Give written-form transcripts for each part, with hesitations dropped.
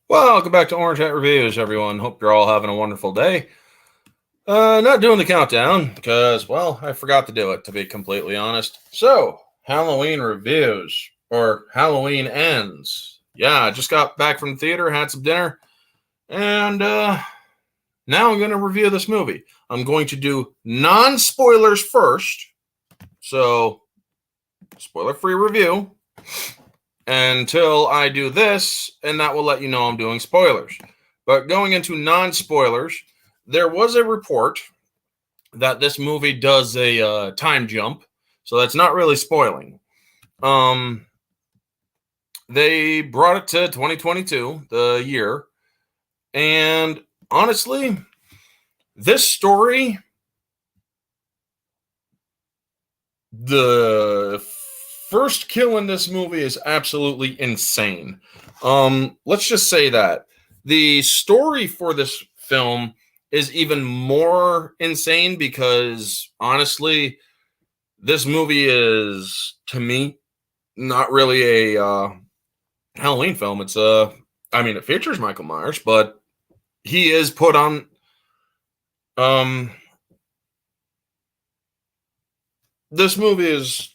Welcome back to Orange Hat Reviews, everyone. Hope you're all having a wonderful day. Not doing the countdown because, well, I forgot to do it, to be completely honest. So, Halloween reviews, or Halloween ends. Yeah, I just got back from the theater, had some dinner, and now I'm going to review this movie. I'm going to do non-spoilers first, so spoiler-free review until I do this, and that will let you know I'm doing spoilers. But going into non-spoilers, there was a report that this movie does a time jump, so that's not really spoiling. They brought it to 2022, the year, and honestly, this story, the first kill in this movie is absolutely insane. Let's just say that the story for this film is even more insane because honestly, this movie is, to me, not really a Halloween film. It features Michael Myers, but he is put on this movie is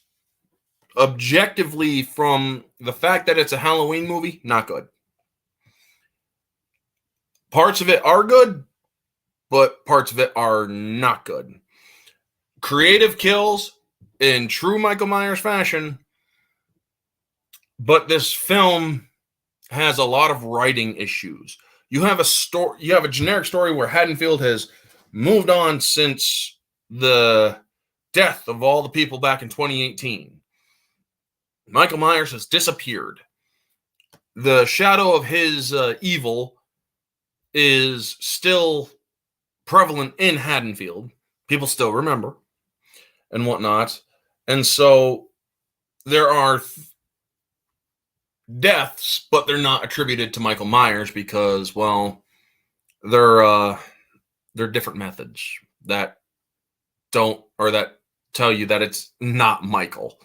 objectively, from the fact that it's a Halloween movie, not good. Parts of it are good, but parts of it are not good. Creative kills in true Michael Myers fashion, but this film has a lot of writing issues. You have a generic story where Haddonfield has moved on since the death of all the people back in 2018. Michael Myers has disappeared. The shadow of his evil is still prevalent in Haddonfield. People still remember and whatnot. And so there are deaths, but they're not attributed to Michael Myers because, well, they're different methods that tell you that it's not Michael.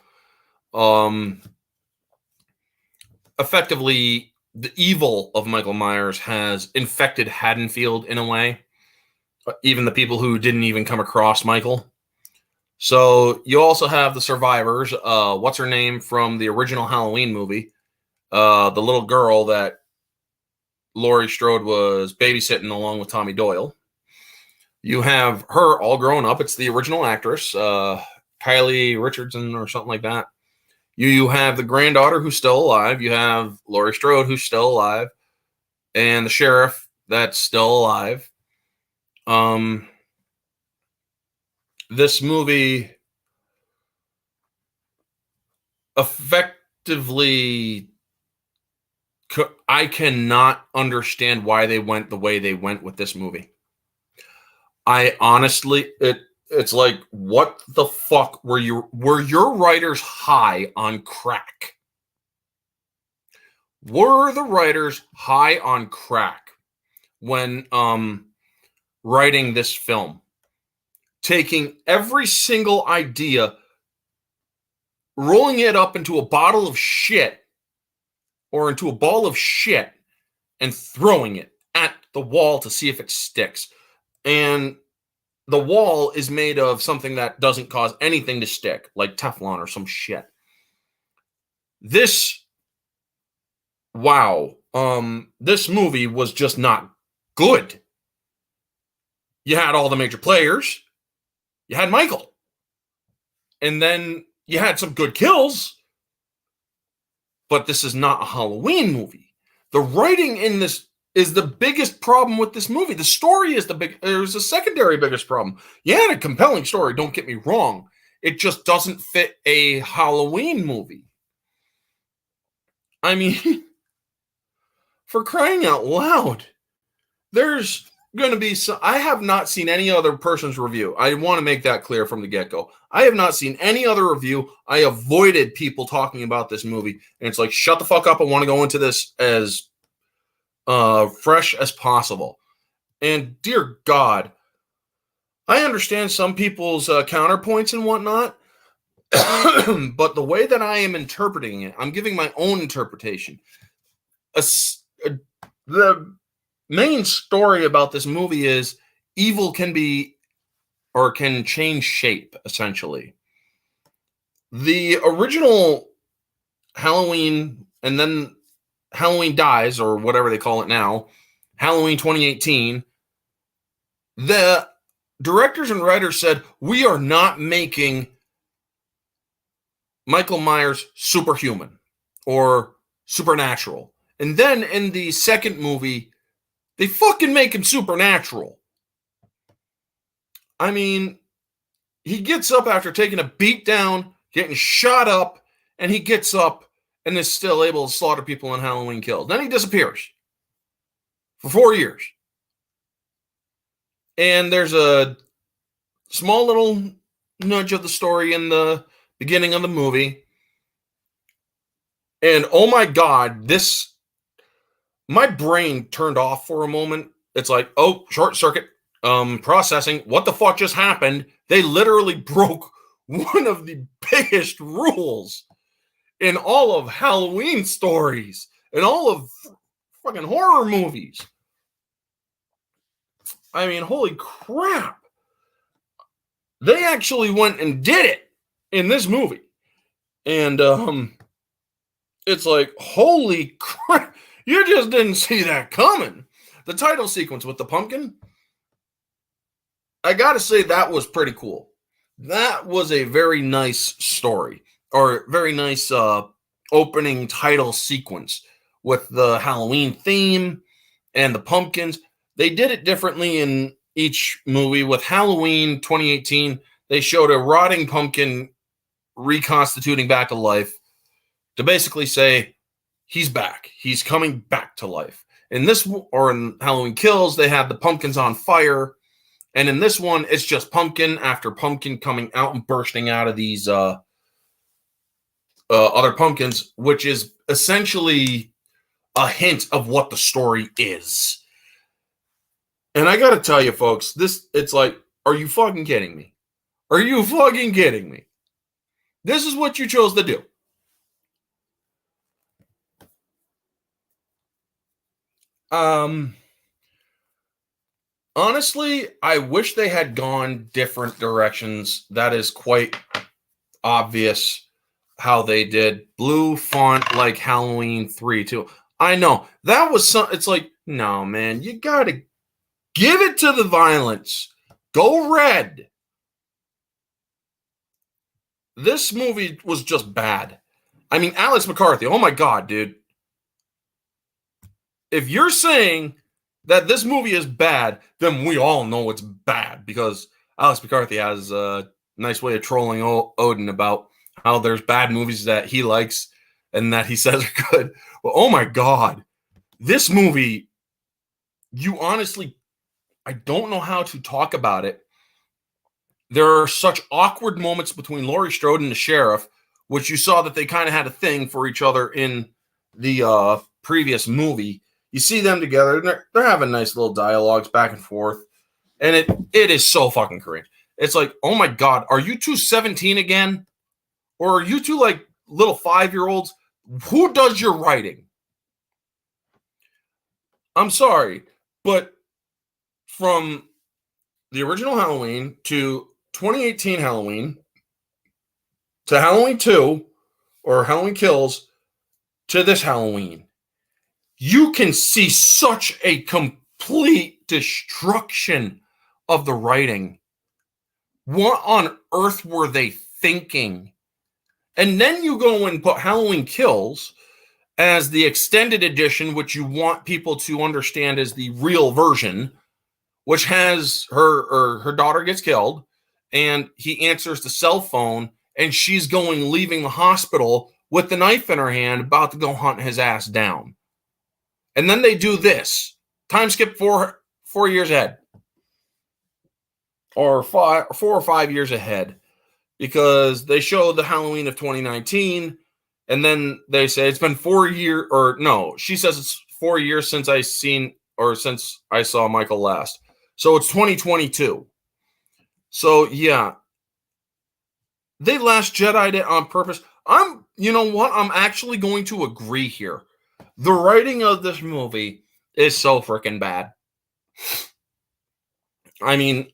Effectively, the evil of Michael Myers has infected Haddonfield in a way, even the people who didn't even come across Michael. So you also have the survivors. What's her name from the original Halloween movie? The little girl that Laurie Strode was babysitting along with Tommy Doyle. You have her all grown up. It's the original actress, Kylie Richardson or something like that. You have the granddaughter who's still alive. You have Laurie Strode who's still alive, and the sheriff that's still alive. This movie effectively, I cannot understand why they went the way they went with this movie. I honestly, it's like, what the fuck were your writers high on crack? Were the writers high on crack when writing this film? Taking every single idea, rolling it up into a bottle of shit or into a ball of shit and throwing it at the wall to see if it sticks. And the wall is made of something that doesn't cause anything to stick, like Teflon or some shit. This movie was just not good. You had all the major players. You had Michael. And then you had some good kills. But this is not a Halloween movie. The writing in this is the biggest problem with this movie. The story is there's a secondary biggest problem. You had a compelling story, don't get me wrong. It just doesn't fit a Halloween movie. I mean, for crying out loud, there's going to be I have not seen any other person's review. I want to make that clear from the get-go. I have not seen any other review. I avoided people talking about this movie, and it's like, shut the fuck up. I want to go into this as fresh as possible. And dear God, I understand some people's counterpoints and whatnot, but the way that I am interpreting it, I'm giving my own interpretation. The main story about this movie is evil can be or can change shape, essentially. The original Halloween and then Halloween Dies, or whatever they call it now, Halloween 2018, the directors and writers said, we are not making Michael Myers superhuman or supernatural. And then in the second movie, they fucking make him supernatural. I mean, he gets up after taking a beat down, getting shot up, and he gets up and is still able to slaughter people in Halloween Kills. Then he disappears for 4 years. And there's a small little nudge of the story in the beginning of the movie. And oh my God, my brain turned off for a moment. It's like, oh, short circuit, processing. What the fuck just happened? They literally broke one of the biggest rules in all of Halloween stories and all of fucking horror movies. I mean, holy crap. They actually went and did it in this movie. And it's like, holy crap. You just didn't see that coming. The title sequence with the pumpkin, I gotta say that was pretty cool. That was a very nice story, or very nice opening title sequence with the Halloween theme and the pumpkins. They did it differently in each movie. With Halloween 2018, they showed a rotting pumpkin reconstituting back to life to basically say, he's back. He's coming back to life. In this, or in Halloween Kills, they had the pumpkins on fire. And in this one, it's just pumpkin after pumpkin coming out and bursting out of these other pumpkins, which is essentially a hint of what the story is. And I got to tell you, folks, it's like, are you fucking kidding me? Are you fucking kidding me? This is what you chose to do. Honestly, I wish they had gone different directions. That is quite obvious how they did. Blue font like Halloween 3 too. I know. That was it's like, no, man, you gotta give it to the violence. Go red. This movie was just bad. I mean, Alex McCarthy, oh my God, dude. If you're saying that this movie is bad, then we all know it's bad, because Alex McCarthy has a nice way of trolling Odin about how there's bad movies that he likes and that he says are good. Well, oh my God. This movie, you honestly, I don't know how to talk about it. There are such awkward moments between Laurie Strode and the sheriff, which you saw that they kind of had a thing for each other in the previous movie. You see them together, and they're having nice little dialogues back and forth, and it is so fucking cringe. It's like, oh my God, are you two 17 again? Or are you two like little 5-year-olds? Who does your writing? I'm sorry, but from the original Halloween to 2018 Halloween to Halloween 2 or Halloween Kills to this Halloween, you can see such a complete destruction of the writing. What on earth were they thinking? And then you go and put Halloween Kills as the extended edition, which you want people to understand as the real version, which has her daughter gets killed, and he answers the cell phone, and she's leaving the hospital with the knife in her hand, about to go hunt his ass down. And then they do this. Time skip 4 years ahead. Or 4 or 5 years ahead. Because they show the Halloween of 2019, and then they say it's been 4 years, or no, she says it's 4 years since since I saw Michael last. So it's 2022. So yeah, they Last Jedi'd it on purpose. You know what? I'm actually going to agree here. The writing of this movie is so freaking bad. I mean,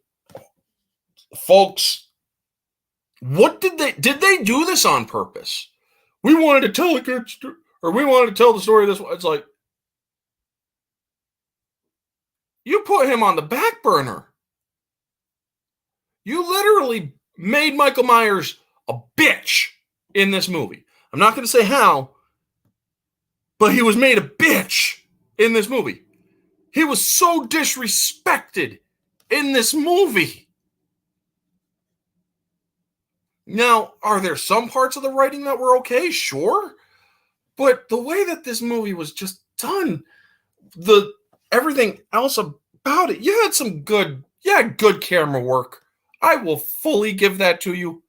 folks, what did they do this on purpose? We wanted to tell a good story, or we wanted to tell the story this way. It's like, you put him on the back burner. You literally made Michael Myers a bitch in this movie. I'm not going to say how, but he was made a bitch in this movie. He was so disrespected in this movie. Now, are there some parts of the writing that were okay? Sure. But the way that this movie was just done, everything else about it, you had some good camera work. I will fully give that to you.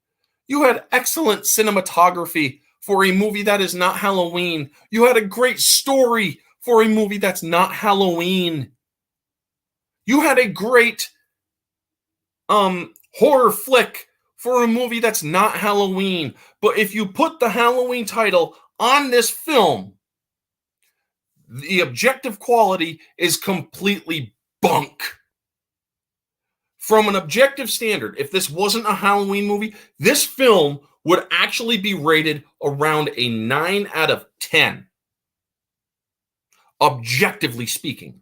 You had excellent cinematography for a movie that is not Halloween. You had a great story for a movie that's not Halloween. You had a great horror flick for a movie that's not Halloween. But if you put the Halloween title on this film, the objective quality is completely bunk. From an objective standard, if this wasn't a Halloween movie, this film would actually be rated around a 9 out of 10. Objectively speaking.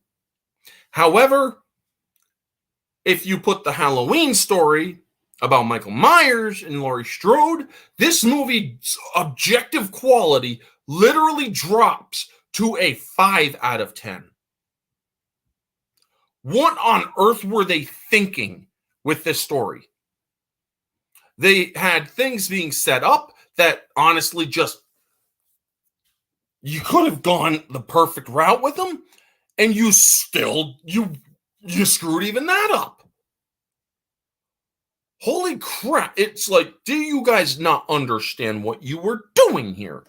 However, if you put the Halloween story about Michael Myers and Laurie Strode, this movie's objective quality literally drops to a 5 out of 10. What on earth were they thinking with this story? They had things being set up that honestly just, you could have gone the perfect route with them, and you screwed even that up. Holy crap. It's like, do you guys not understand what you were doing here?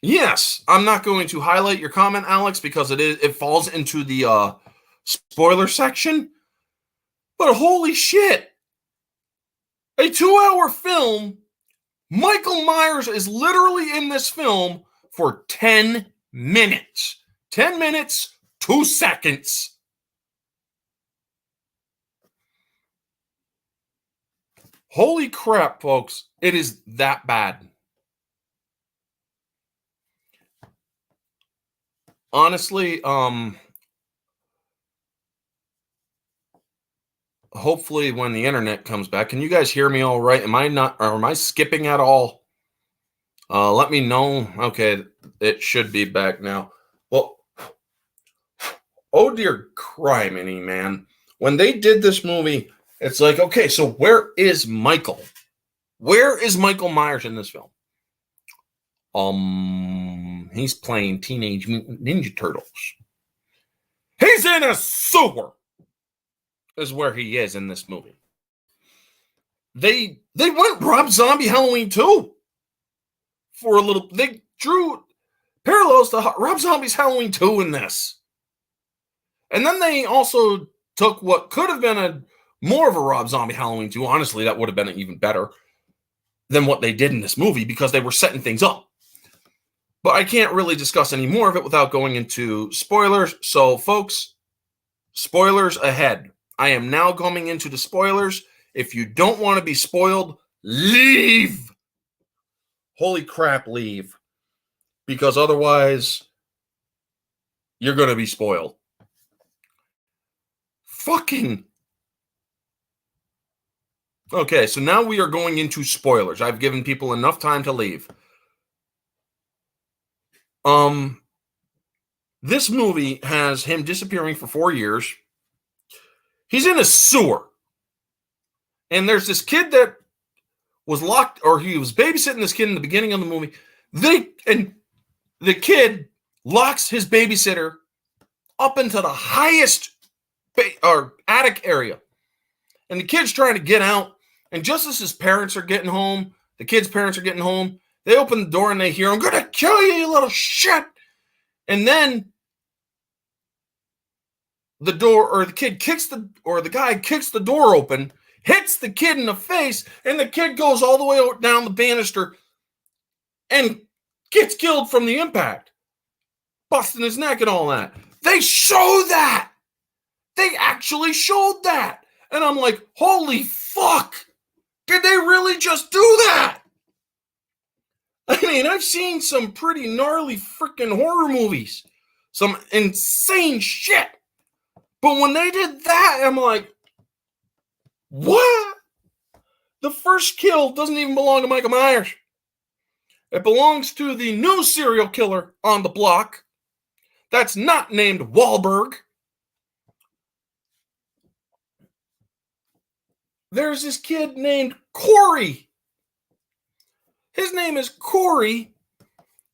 Yes, I'm not going to highlight your comment, Alex, because it falls into the spoiler section. But holy shit. A 2-hour film, Michael Myers is literally in this film for 10 minutes. 10 minutes, 2 seconds. Holy crap, folks. It is that bad. Honestly, hopefully when the internet comes back, can you guys hear me all right? Am I skipping at all? Let me know. Okay, it should be back now. Well, oh dear criminy, man. When they did this movie, it's like, okay, so where is Michael? Where is Michael Myers in this film? He's playing Teenage Mutant Ninja Turtles. He's in a sewer, is where he is in this movie. They went Rob Zombie Halloween 2 for a little. They drew parallels to Rob Zombie's Halloween 2 in this. And then they also took what could have been more of a Rob Zombie Halloween 2. Honestly, that would have been even better than what they did in this movie because they were setting things up. But I can't really discuss any more of it without going into spoilers. So, folks, spoilers ahead. I am now going into the spoilers. If you don't want to be spoiled, leave. Holy crap, leave. Because otherwise, you're going to be spoiled. Fucking. Okay, so now we are going into spoilers. I've given people enough time to leave. This movie has him disappearing for 4 years. He's in a sewer. And there's this kid that was locked, or he was babysitting this kid in the beginning of the movie. The kid locks his babysitter up into the highest attic area. And the kid's trying to get out. And just as his parents are getting home, the kid's parents are getting home, they open the door and they hear, "I'm going to kill you, you little shit." And then the guy kicks the door open, hits the kid in the face, and the kid goes all the way down the banister and gets killed from the impact. busting his neck and all that. They show that. They actually showed that. And I'm like, holy fuck. Did they really just do that? I mean, I've seen some pretty gnarly freaking horror movies. Some insane shit. But when they did that, I'm like, what? The first kill doesn't even belong to Michael Myers. It belongs to the new serial killer on the block that's not named Wahlberg. There's this kid named Corey. His name is Corey,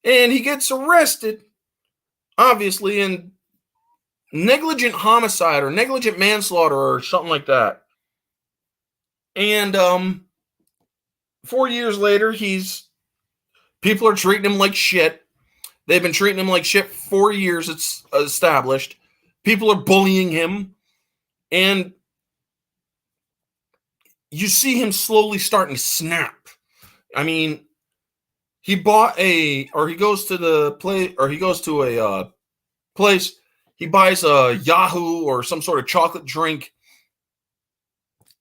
and he gets arrested, obviously, in negligent homicide or negligent manslaughter or something like that. And 4 years later, people are treating him like shit. They've been treating him like shit for 4 years, it's established. People are bullying him. And you see him slowly starting to snap. I mean, he goes to a place, he buys a Yahoo or some sort of chocolate drink.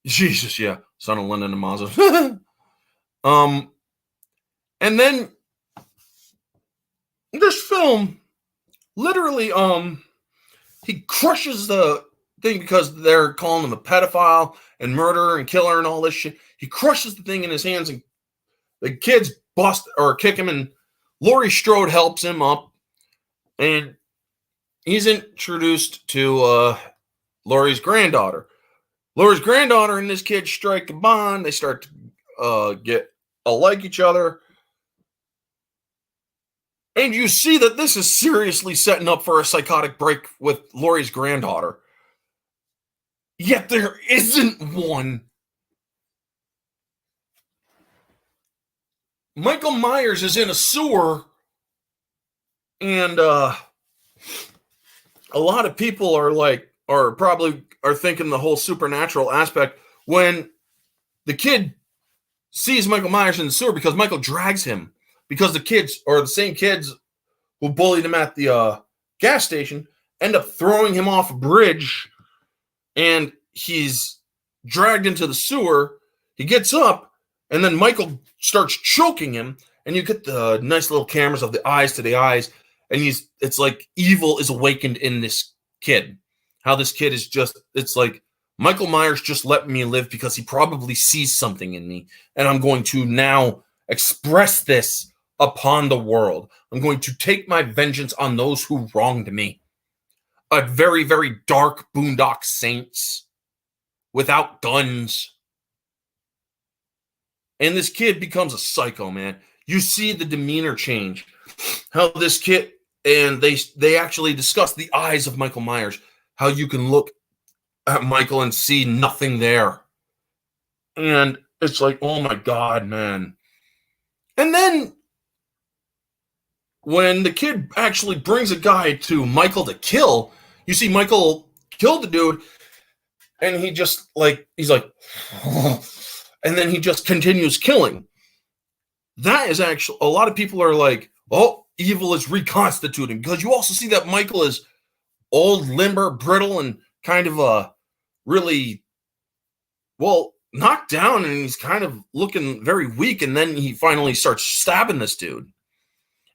Jesus, yeah. Son of Lennon and Mazza. And then this film, literally, he crushes the thing because they're calling him a pedophile and murderer and killer and all this shit. He crushes the thing in his hands, and the kids bust or kick him, and Laurie Strode helps him up, and he's introduced to Laurie's granddaughter. Laurie's granddaughter and this kid strike a bond. They start to like each other. And you see that this is seriously setting up for a psychotic break with Laurie's granddaughter. Yet there isn't one. Michael Myers is in a sewer, and a lot of people are probably thinking the whole supernatural aspect when the kid sees Michael Myers in the sewer because Michael drags him. Because the kids, or the same kids who bullied him at the gas station, end up throwing him off a bridge, and he's dragged into the sewer. He gets up, and then Michael starts choking him, and you get the nice little cameras of the eyes to the eyes, and it's like evil is awakened in this kid. How this kid is it's like, Michael Myers just let me live because he probably sees something in me, and I'm going to now express this upon the world. I'm going to take my vengeance on those who wronged me. A very, very dark Boondock Saints without guns. And this kid becomes a psycho, man. You see the demeanor change. How this kid, and they actually discuss the eyes of Michael Myers. How you can look at Michael and see nothing there. And it's like, oh my God, man. And then when the kid actually brings a guy to Michael to kill, you see Michael kill the dude, and he's like, and then he just continues killing. That is actually, a lot of people are like, oh, evil is reconstituting, because you also see that Michael is old, limber, brittle, and kind of really, well, knocked down, and he's kind of looking very weak, and then he finally starts stabbing this dude.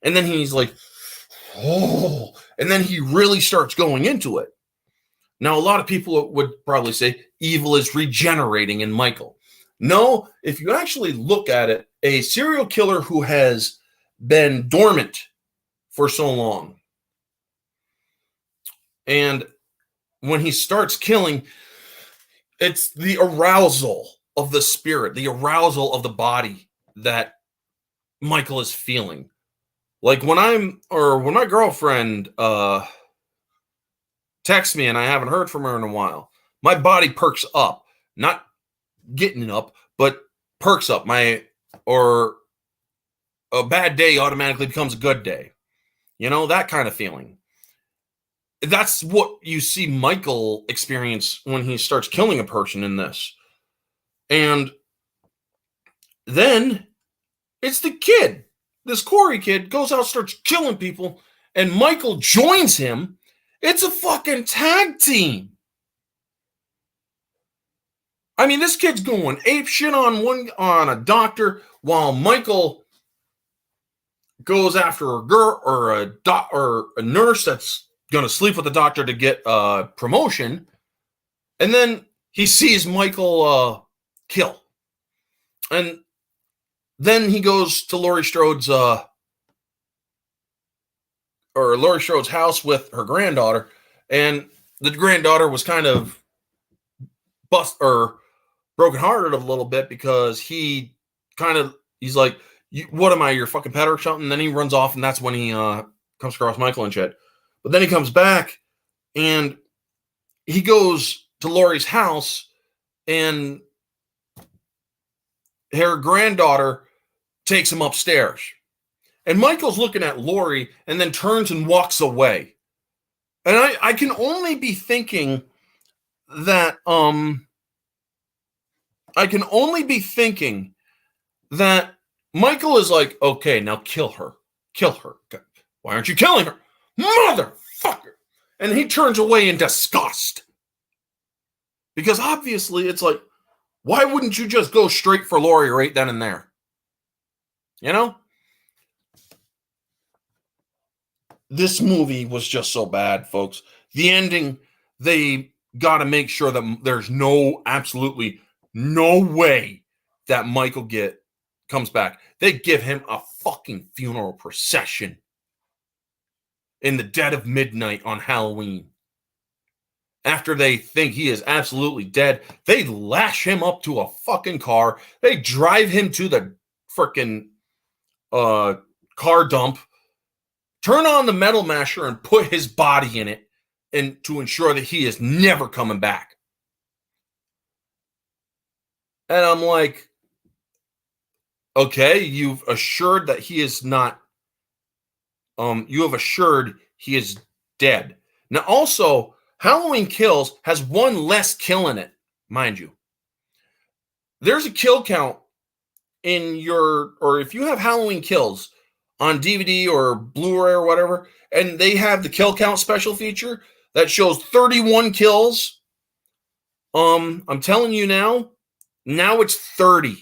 And then he's like, oh, and then he really starts going into it. Now, a lot of people would probably say evil is regenerating in Michael. No, if you actually look at it, a serial killer who has been dormant for so long, and when he starts killing, it's the arousal of the spirit, the arousal of the body that Michael is feeling. Like when my girlfriend texts me and I haven't heard from her in a while, my body perks up. Not getting up, but perks up. Or a bad day automatically becomes a good day. You know, that kind of feeling. That's what you see Michael experience when he starts killing a person in this. And then it's the kid. This Corey kid goes out, starts killing people, and Michael joins him, it's a fucking tag team. I mean, this kid's going ape shit on a doctor while Michael goes after a girl or a nurse that's going to sleep with the doctor to get a promotion. And then he sees Michael kill. And then he goes to Laurie Strode's house with her granddaughter, and the granddaughter was kind of brokenhearted a little bit because he's like, what am I, your fucking pet or something? And then he runs off, and that's when he comes across Michael and shit. But then he comes back, and he goes to Laurie's house, and her granddaughter takes him upstairs. And Michael's looking at Laurie and then turns and walks away. And I can only be thinking that Michael is like, okay, now kill her. Kill her. Why aren't you killing her? Motherfucker. And he turns away in disgust. Because obviously it's like, why wouldn't you just go straight for Laurie right then and there? You know? This movie was just so bad, folks. The ending, they got to make sure that there's absolutely no way that Michael comes back. They give him a fucking funeral procession in the dead of midnight on Halloween. After they think he is absolutely dead, they lash him up to a fucking car. They drive him to the freaking car dump, turn on the metal masher and put his body in it, and to ensure that he is never coming back. And I'm like, okay, you've assured that he is not, you have assured he is dead. Now also, Halloween Kills has one less kill in it, mind you. There's a kill count or if you have Halloween Kills on DVD or Blu-ray or whatever, and they have the kill count special feature that shows 31 kills, I'm telling you now it's 30.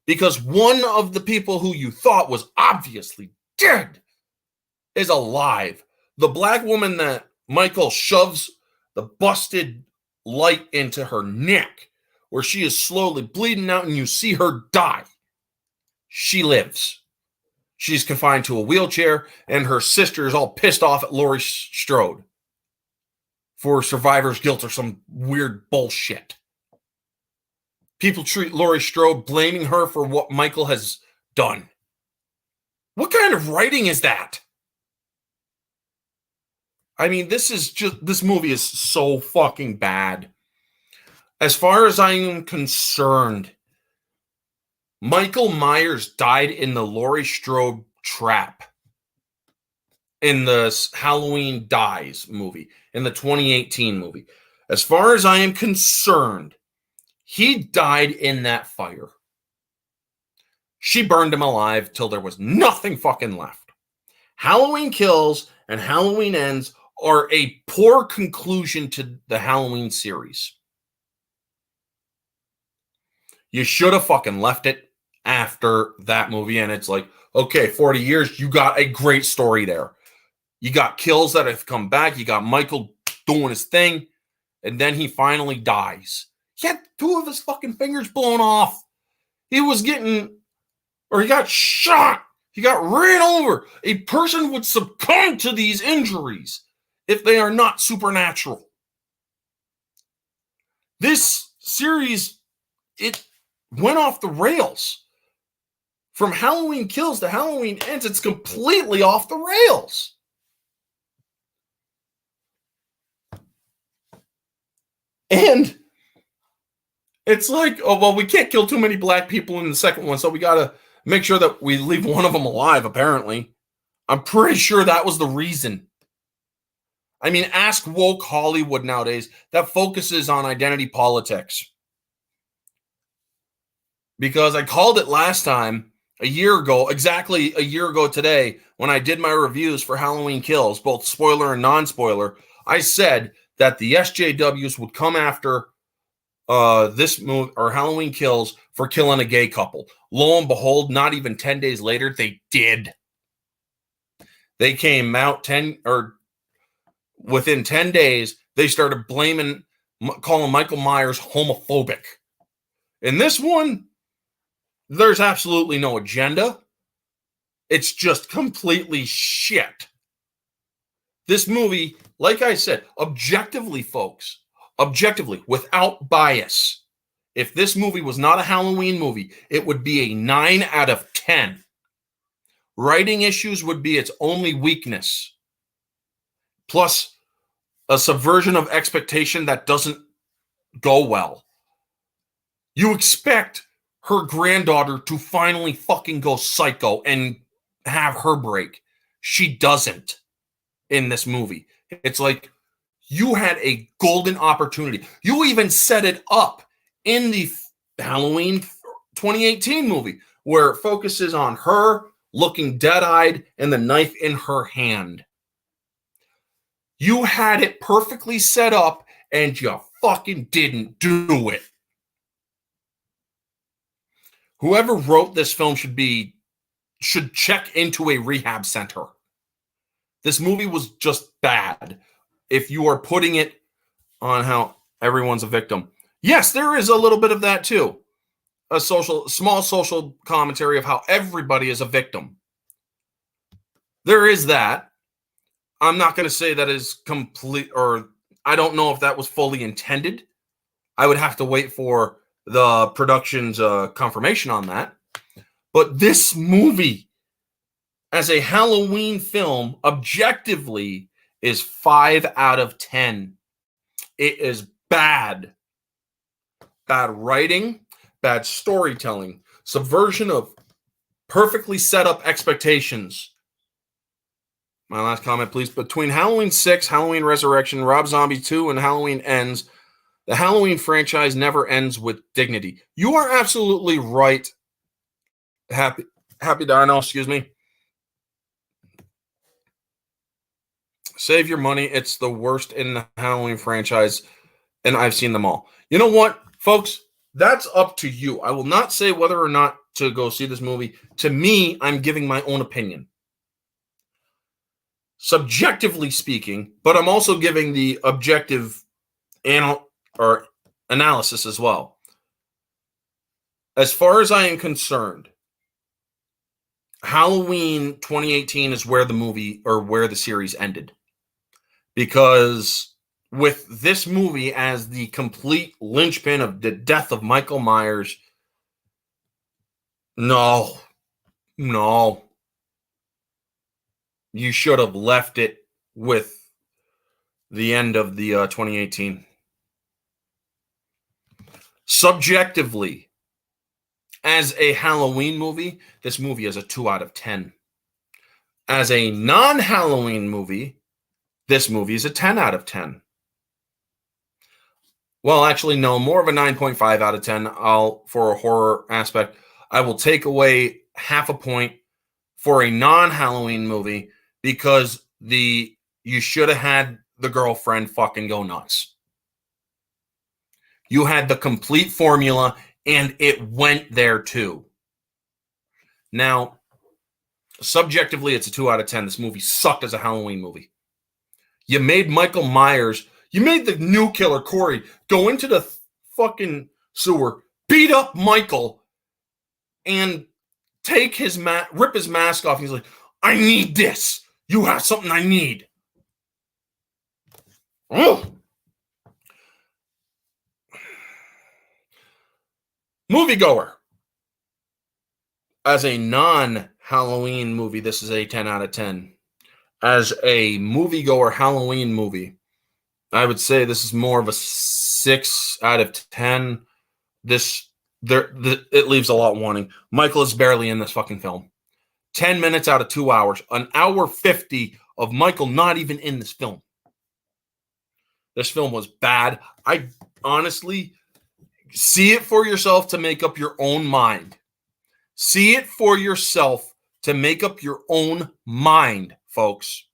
Because one of the people who you thought was obviously dead is alive. The black woman that Michael shoves the busted light into her neck, where she is slowly bleeding out and you see her die. She lives. She's confined to a wheelchair, and her sister is all pissed off at Laurie Strode for survivor's guilt or some weird bullshit. People treat Laurie Strode blaming her for what Michael has done. What kind of writing is that? I mean, this movie is so fucking bad. As far as I am concerned, Michael Myers died in the Laurie Strode trap in the Halloween Dies movie, in the 2018 movie. As far as I am concerned, he died in that fire. She burned him alive till there was nothing fucking left. Halloween Kills and Halloween Ends are a poor conclusion to the Halloween series. You should have fucking left it after that movie, and it's like, okay, 40 years, you got a great story there. You got kills that have come back. You got Michael doing his thing, and then he finally dies. He had 2 of his fucking fingers blown off. He got shot. He got ran over. A person would succumb to these injuries if they are not supernatural. This series, it went off the rails. From Halloween Kills to Halloween Ends, it's completely off the rails. And it's like, oh, well, we can't kill too many black people in the second one, so we got to make sure that we leave one of them alive, apparently. I'm pretty sure that was the reason. I mean, ask woke Hollywood nowadays that focuses on identity politics. Because I called it last time exactly a year ago today, when I did my reviews for Halloween Kills, both spoiler and non-spoiler, I said that the SJWs would come after this movie or Halloween Kills for killing a gay couple. Lo and behold, not even 10 days later, they did. They came out within 10 days, they started calling Michael Myers homophobic. In this one, there's absolutely no agenda. It's just completely shit. This movie, like I said, objectively, folks, without bias, if this movie was not a Halloween movie, it would be a 9 out of 10. Writing issues would be its only weakness. Plus, a subversion of expectation that doesn't go well. You expect her granddaughter to finally fucking go psycho and have her break. She doesn't in this movie. It's like you had a golden opportunity. You even set it up in the Halloween 2018 movie where it focuses on her looking dead-eyed and the knife in her hand. You had it perfectly set up and you fucking didn't do it. Whoever wrote this film should check into a rehab center. This movie was just bad. If you are putting it on how everyone's a victim. Yes, there is a little bit of that too. A small social commentary of how everybody is a victim. There is that. I'm not going to say that is complete, or I don't know if that was fully intended. I would have to wait for the production's confirmation on that. But this movie, as a Halloween film, objectively is 5 out of 10. It is bad. Bad writing, bad storytelling, subversion of perfectly set up expectations. My last comment, please. Between Halloween 6, Halloween Resurrection, Rob Zombie 2, and Halloween Ends, the Halloween franchise never ends with dignity. You are absolutely right. Happy Dino, excuse me. Save your money. It's the worst in the Halloween franchise, and I've seen them all. You know what, folks? That's up to you. I will not say whether or not to go see this movie. To me, I'm giving my own opinion. Subjectively speaking, but I'm also giving the objective analysis as well. As far as I am concerned, Halloween 2018 is where the movie or where the series ended. Because with this movie as the complete linchpin of the death of Michael Myers, no. You should have left it with the end of the 2018. Subjectively, as a Halloween movie, this movie is a 2 out of 10. As a non-Halloween movie, this movie is a 10 out of 10. Well, actually, no, more of a 9.5 out of 10. For a horror aspect, I will take away half a point for a non-Halloween movie because you should have had the girlfriend fucking go nuts. You had the complete formula, and it went there too. Now, subjectively, it's a 2 out of 10. This movie sucked as a Halloween movie. You made Michael Myers, you made the new killer, Corey, go into the fucking sewer, beat up Michael, and rip his mask off. He's like, I need this. You have something I need. Ugh. Moviegoer. As a non-Halloween movie, this is a 10 out of 10. As a moviegoer Halloween movie, I would say this is more of a 6 out of 10. It leaves a lot wanting. Michael is barely in this fucking film. 10 minutes out of 2 hours. An hour 50 of Michael not even in this film. This film was bad. I honestly see it for yourself to make up your own mind. See it for yourself to make up your own mind, folks.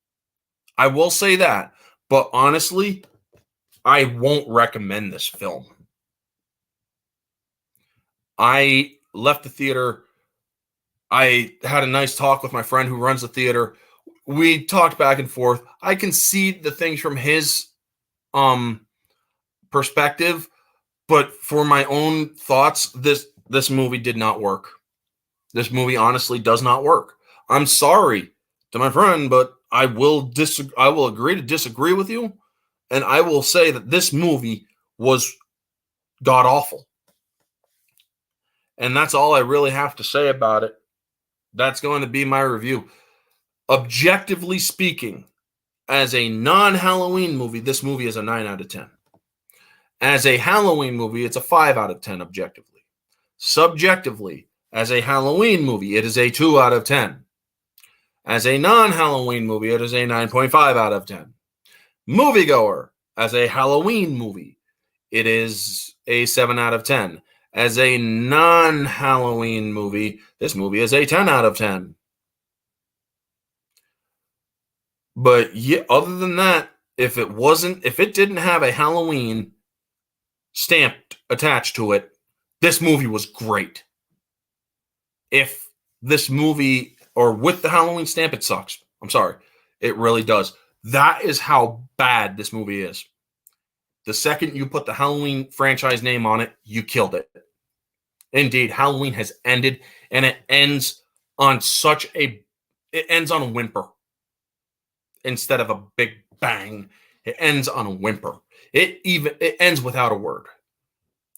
I will say that. But honestly, I won't recommend this film. I left the theater. I had a nice talk with my friend who runs the theater. We talked back and forth. I can see the things from his perspective, but for my own thoughts, this movie did not work. This movie honestly does not work. I'm sorry to my friend, but I will agree to disagree with you, and I will say that this movie was god awful. And that's all I really have to say about it. That's going to be my review. Objectively speaking, as a non-Halloween movie, this movie is a 9 out of 10. As a Halloween movie, it's a 5 out of 10 objectively. Subjectively, as a Halloween movie, it is a 2 out of 10. As a non-Halloween movie, it is a 9.5 out of 10. Moviegoer, as a Halloween movie, it is a 7 out of 10. As a non-Halloween movie, this movie is a 10 out of 10. But yeah, other than that, if it didn't have a Halloween stamp attached to it, this movie was great. If this movie, or with the Halloween stamp, it sucks. I'm sorry. It really does. That is how bad this movie is. The second you put the Halloween franchise name on it, you killed it. Indeed, Halloween has ended, and it ends on a whimper. Instead of a big bang, it ends on a whimper. It ends without a word.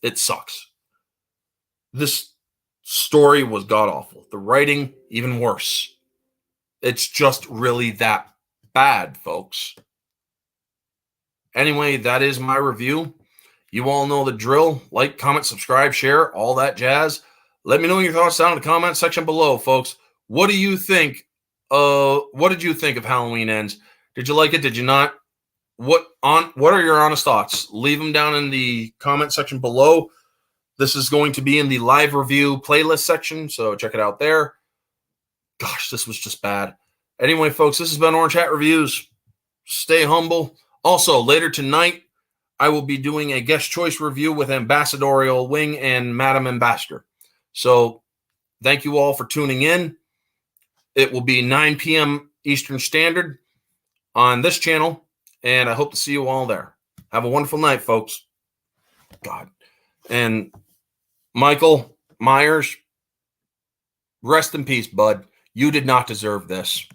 It sucks. This story was god awful. The writing, even worse. It's just really that bad, folks. Anyway, that is my review. You all know the drill. Like, comment, subscribe, share, all that jazz. Let me know your thoughts down in the comment section below, folks. What do you think? What did you think of Halloween Ends? Did you like it? Did you not? What are your honest thoughts? Leave them down in the comment section below. This is going to be in the live review playlist section, so check it out there. Gosh, this was just bad. Anyway, folks, this has been Orange Hat Reviews. Stay humble. Also, later tonight, I will be doing a guest choice review with Ambassadorial Wing and Madam Ambassador. So, thank you all for tuning in. It will be 9 p.m. Eastern Standard on this channel, and I hope to see you all there. Have a wonderful night, folks. God. And Michael Myers, rest in peace, bud. You did not deserve this.